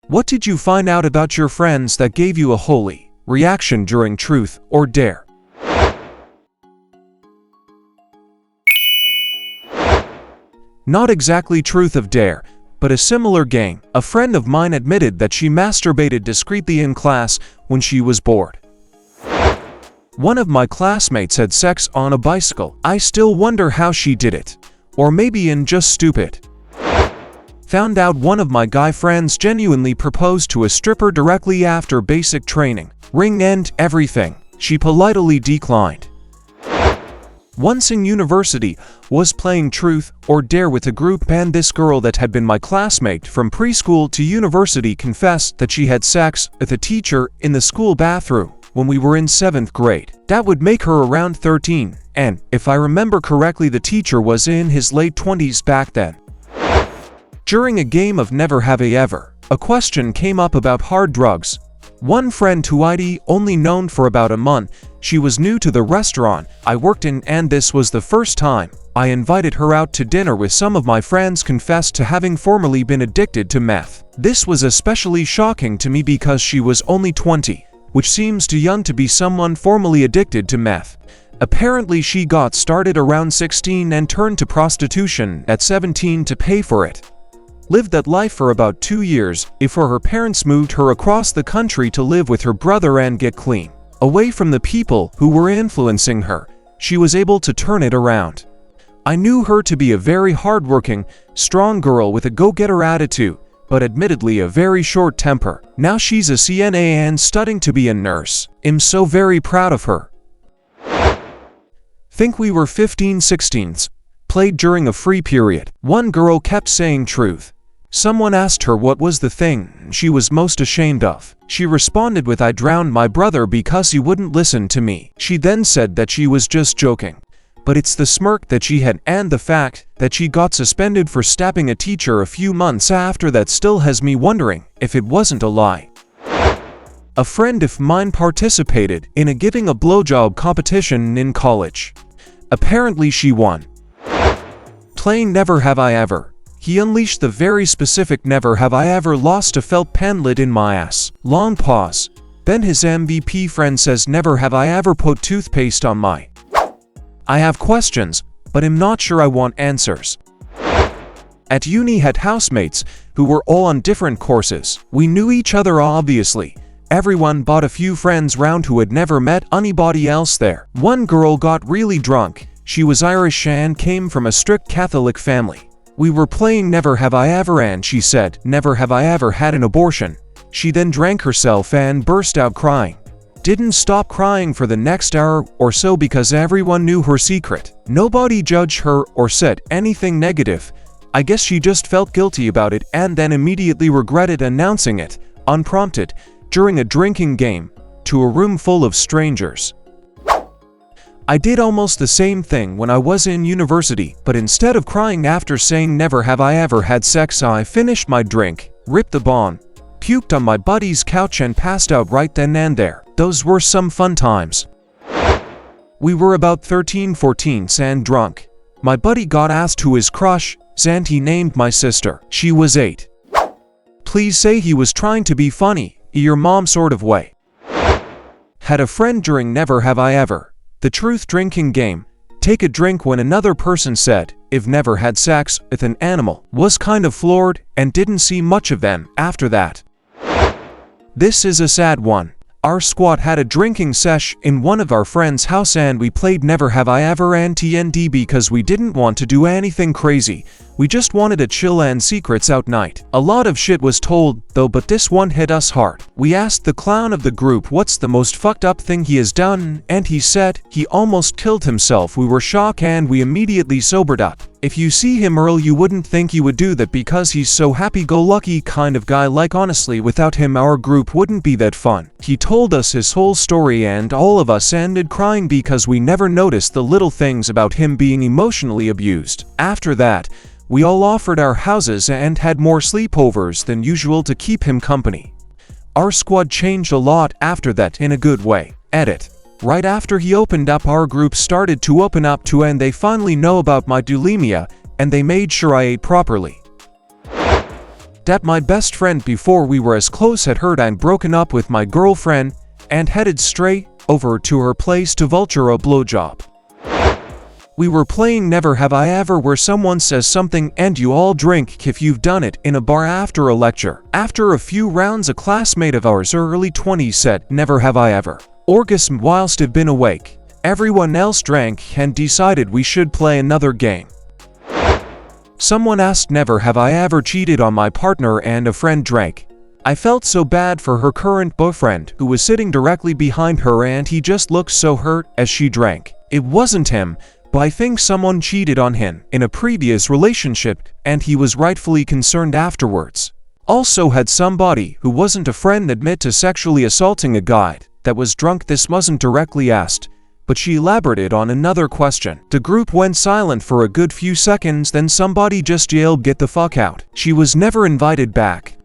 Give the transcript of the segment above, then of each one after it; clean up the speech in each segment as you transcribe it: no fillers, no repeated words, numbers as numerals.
What did you find out about your friends that gave you a holy reaction during truth or dare? Not exactly truth or dare, but a similar game. A friend of mine admitted that she masturbated discreetly in class when she was bored. One of my classmates had sex on a bicycle. I still wonder how she did it. Or maybe in just stupid. Found out one of my guy friends genuinely proposed to a stripper directly after basic training. Ring and everything. She politely declined. Once in university, was playing truth or dare with a group and this girl that had been my classmate from preschool to university confessed that she had sex with a teacher in the school bathroom when we were in 7th grade. That would make her around 13, and if I remember correctly, the teacher was in his late 20s back then. During a game of Never Have I Ever, a question came up about hard drugs. One friend who I'd only known for about a month, she was new to the restaurant I worked in, and this was the first time I invited her out to dinner with some of my friends, confessed to having formerly been addicted to meth. This was especially shocking to me because she was only 20, which seems too young to be someone formerly addicted to meth. Apparently she got started around 16 and turned to prostitution at 17 to pay for it. Lived that life for about 2 years before her parents moved her across the country to live with her brother and get clean. Away from the people who were influencing her, she was able to turn it around. I knew her to be a very hardworking, strong girl with a go-getter attitude, but admittedly a very short temper. Now she's a CNA and studying to be a nurse. I'm so very proud of her. Think we were 15-16s. Played during a free period. One girl kept saying truth. Someone asked her what was the thing she was most ashamed of. She responded with, "I drowned my brother because he wouldn't listen to me." She then said that she was just joking. But it's the smirk that she had and the fact that she got suspended for stabbing a teacher a few months after that still has me wondering if it wasn't a lie. A friend of mine participated in a giving a blowjob competition in college. Apparently she won. Playing Never Have I Ever. He unleashed the very specific "Never have I ever lost a felt pen lid in my ass." Long pause. Then his MVP friend says, "Never have I ever put toothpaste on my..." I have questions, but I'm not sure I want answers. At uni had housemates who were all on different courses. We knew each other obviously. Everyone but a few friends round who had never met anybody else there. One girl got really drunk. She was Irish and came from a strict Catholic family. We were playing Never Have I Ever and she said, "Never have I ever had an abortion." She then drank herself and burst out crying. Didn't stop crying for the next hour or so because everyone knew her secret. Nobody judged her or said anything negative. I guess she just felt guilty about it and then immediately regretted announcing it, unprompted, during a drinking game, to a room full of strangers. I did almost the same thing when I was in university, but instead of crying after saying "Never have I ever had sex," I finished my drink, ripped the bong, puked on my buddy's couch and passed out right then and there. Those were some fun times. We were about 13-14 and drunk. My buddy got asked who his crush, and he named my sister. She was 8. Please say he was trying to be funny, your mom sort of way. Had a friend during Never Have I Ever, the truth drinking game, take a drink when another person said, "I've never had sex with an animal." Was kind of floored and didn't see much of them after that. This is a sad one. Our squad had a drinking sesh in one of our friends' house and we played Never Have I Ever and TND because we didn't want to do anything crazy. We just wanted a chill and secrets out night. A lot of shit was told though, but this one hit us hard. We asked the clown of the group what's the most fucked up thing he has done, and he said he almost killed himself. We were shocked and we immediately sobered up. If you see him Earl, you wouldn't think he would do that because he's so happy-go-lucky kind of guy. Like honestly, without him our group wouldn't be that fun. He told us his whole story and all of us ended crying because we never noticed the little things about him being emotionally abused. After that, we all offered our houses and had more sleepovers than usual to keep him company. Our squad changed a lot after that in a good way. Edit. Right after he opened up, our group started to open up too, and they finally know about my bulimia and they made sure I ate properly. that my best friend before we were as close had heard I'd broken up with my girlfriend and headed straight over to her place to vulture a blowjob. We were playing Never Have I Ever, where someone says something and you all drink if you've done it, in a bar after a lecture. After a few rounds, a classmate of ours, early 20s, said, "Never have I ever orgasmed whilst I've been awake." Everyone else drank and decided we should play another game. Someone asked, "Never have I ever cheated on my partner," and a friend drank. I felt so bad for her current boyfriend, who was sitting directly behind her, and he just looked so hurt as she drank. It wasn't him, but I think someone cheated on him in a previous relationship, and he was rightfully concerned afterwards. Also had somebody who wasn't a friend admit to sexually assaulting a guy that was drunk. This wasn't directly asked, but she elaborated on another question. The group went silent for a good few seconds, then somebody just yelled, "Get the fuck out." She was never invited back.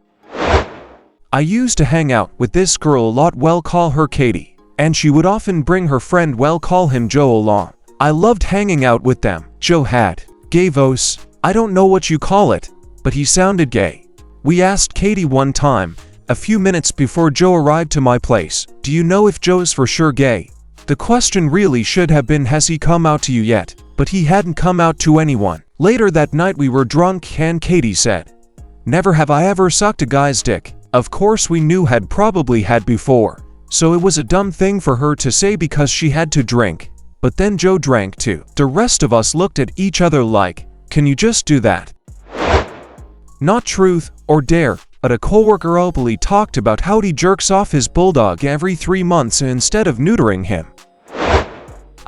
I used to hang out with this girl a lot, well, call her Katie, and she would often bring her friend, well, call him Joe, along. I loved hanging out with them. Joe had gay voice. I don't know what you call it, but he sounded gay. We asked Katie one time, a few minutes before Joe arrived to my place, "Do you know if Joe's for sure gay?" The question really should have been, "Has he come out to you yet?" But he hadn't come out to anyone. Later that night we were drunk and Katie said, "Never have I ever sucked a guy's dick." Of course we knew had probably had before, so it was a dumb thing for her to say because she had to drink. But then Joe drank too. The rest of us looked at each other like, "Can you just do that?" Not truth or dare, but a coworker openly talked about how he jerks off his bulldog every 3 months instead of neutering him.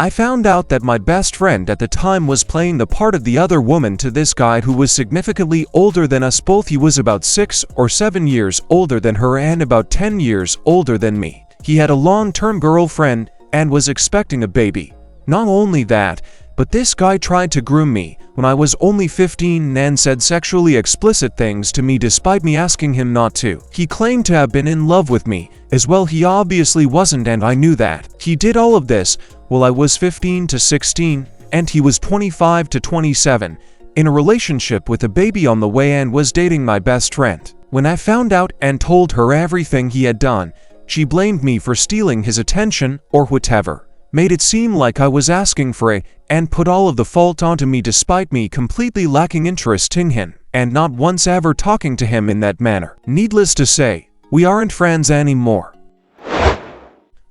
I found out that my best friend at the time was playing the part of the other woman to this guy who was significantly older than us both. He was about 6 or 7 years older than her and about 10 years older than me. He had a long-term girlfriend and was expecting a baby. Not only that, but this guy tried to groom me when I was only 15 and said sexually explicit things to me despite me asking him not to. He claimed to have been in love with me as well. He obviously wasn't, and I knew that. He did all of this while I was 15 to 16 and he was 25 to 27, in a relationship with a baby on the way, and was dating my best friend. When I found out and told her everything he had done, she blamed me for stealing his attention or whatever. Made it seem like I was asking for it, and put all of the fault onto me despite me completely lacking interest in him, and not once ever talking to him in that manner. Needless to say, we aren't friends anymore.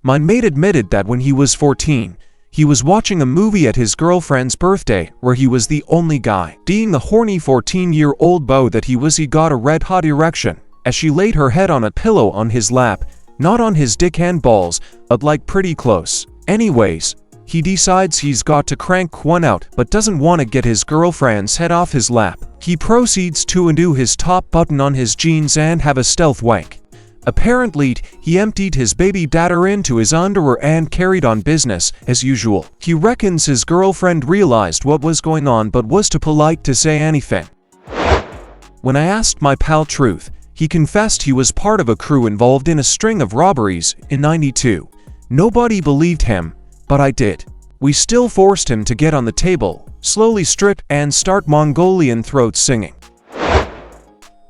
My mate admitted that when he was 14, he was watching a movie at his girlfriend's birthday where he was the only guy. Being the horny 14-year-old beau that he was, he got a red-hot erection as she laid her head on a pillow on his lap, not on his dick and balls, but like pretty close. Anyways, he decides he's got to crank one out but doesn't want to get his girlfriend's head off his lap. He proceeds to undo his top button on his jeans and have a stealth wank. Apparently, he emptied his baby data into his underwear and carried on business as usual. He reckons his girlfriend realized what was going on but was too polite to say anything. When I asked my pal Truth, he confessed he was part of a crew involved in a string of robberies in '92. Nobody believed him, but I did. We still forced him to get on the table, slowly strip, and start Mongolian throat singing.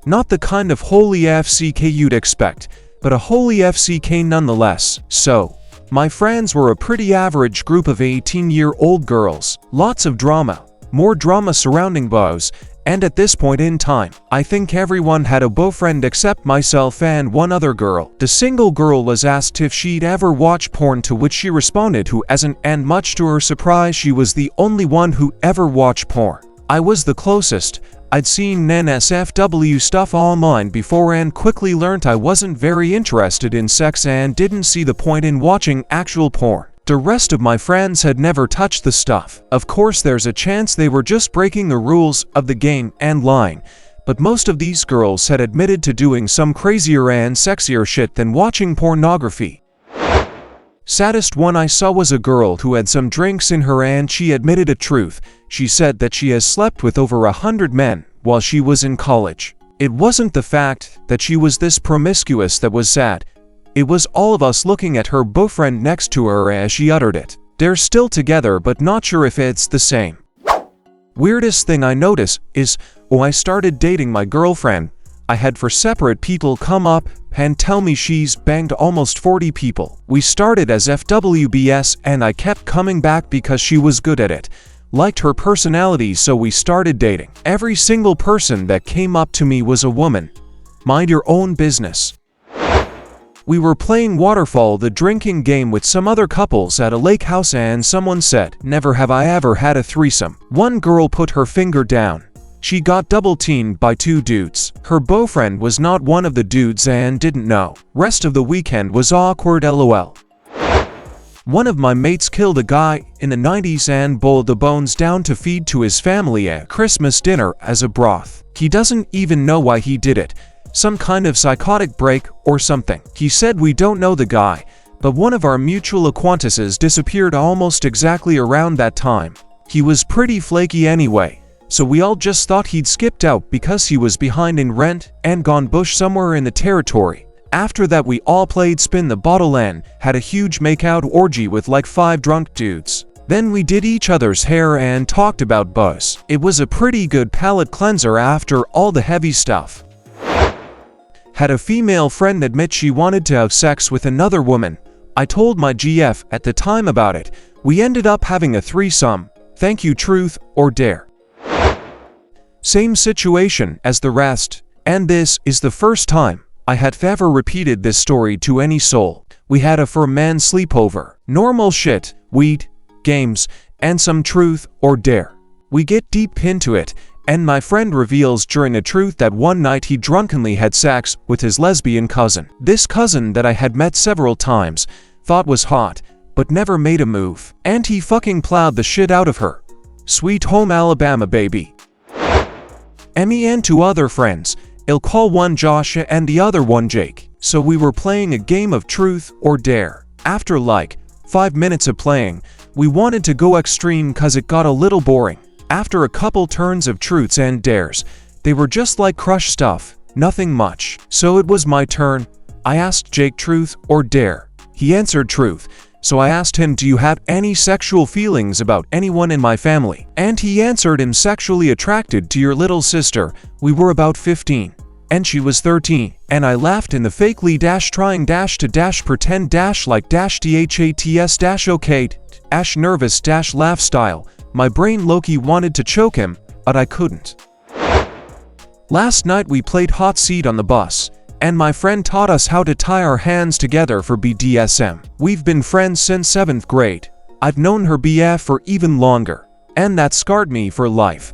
Not the kind of holy FCK you'd expect, but a holy FCK nonetheless. So, my friends were a pretty average group of 18-year-old girls. Lots of drama, more drama surrounding bows, and at this point in time, I think everyone had a boyfriend except myself and one other girl. The single girl was asked if she'd ever watched porn, to which she responded who hasn't, and much to her surprise she was the only one who ever watched porn. I was the closest. I'd seen NSFW stuff online before and quickly learnt I wasn't very interested in sex and didn't see the point in watching actual porn. The rest of my friends had never touched the stuff. Of course, there's a chance they were just breaking the rules of the game and lying, but most of these girls had admitted to doing some crazier and sexier shit than watching pornography. Saddest one I saw was a girl who had some drinks in her and she admitted a truth. She said that she has slept with over 100 men while she was in college. It wasn't the fact that she was this promiscuous that was sad. It was all of us looking at her boyfriend next to her as she uttered it. They're still together but not sure if it's the same. Weirdest thing I notice is, when I started dating my girlfriend, I had 4 separate people come up and tell me she's banged almost 40 people. We started as FWBs and I kept coming back because she was good at it. Liked her personality, so we started dating. Every single person that came up to me was a woman. Mind your own business. We were playing Waterfall, the drinking game, with some other couples at a lake house, and someone said, "Never have I ever had a threesome." One girl put her finger down. She got double-teamed by 2 dudes. Her boyfriend was not one of the dudes and didn't know. Rest of the weekend was awkward, lol. One of my mates killed a guy in the 90s and boiled the bones down to feed to his family at Christmas dinner as a broth. He doesn't even know why he did it. Some kind of psychotic break or something. He said we don't know the guy, but one of our mutual acquaintances disappeared almost exactly around that time. He was pretty flaky anyway, so we all just thought he'd skipped out because he was behind in rent and gone bush somewhere in the territory. After that, we all played spin the bottle and had a huge makeout orgy with like 5 drunk dudes. Then we did each other's hair and talked about buzz. It was a pretty good palate cleanser after all the heavy stuff. Had a female friend admit she wanted to have sex with another woman. I told my GF at the time about it. We ended up having a threesome. Thank you, truth or dare. Same situation as the rest, and this is the first time I had ever repeated this story to any soul. We had a for-man sleepover. Normal shit, weed, games, and some truth or dare. We get deep into it, and my friend reveals during a truth that one night he drunkenly had sex with his lesbian cousin. This cousin that I had met several times, thought was hot, but never made a move. And he fucking plowed the shit out of her. Sweet home Alabama, baby. Emmy and 2 other friends, I'll call one Josh and the other one Jake. So we were playing a game of truth or dare. After like 5 minutes of playing, we wanted to go extreme cause it got a little boring. After a couple turns of truths and dares, they were just like crush stuff, nothing much. So it was my turn. I asked Jake truth or dare. He answered truth. So I asked him, "Do you have any sexual feelings about anyone in my family?" And he answered, "I'm sexually attracted to your little sister. We were about 15. And she was 13. And I laughed in the fakely trying to pretend like thats okay nervous laugh style. My brain low-key wanted to choke him, but I couldn't. Last night we played hot seat on the bus, and my friend taught us how to tie our hands together for BDSM. We've been friends since 7th grade. I've known her BF for even longer, and that scarred me for life.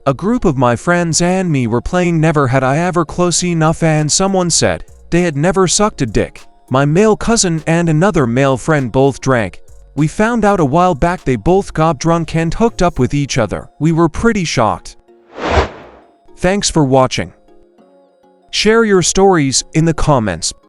A group of my friends and me were playing Never Had I Ever Close Enough, and someone said they had never sucked a dick. My male cousin and another male friend both drank. We found out a while back they both got drunk and hooked up with each other. We were pretty shocked. Thanks for watching. Share your stories in the comments.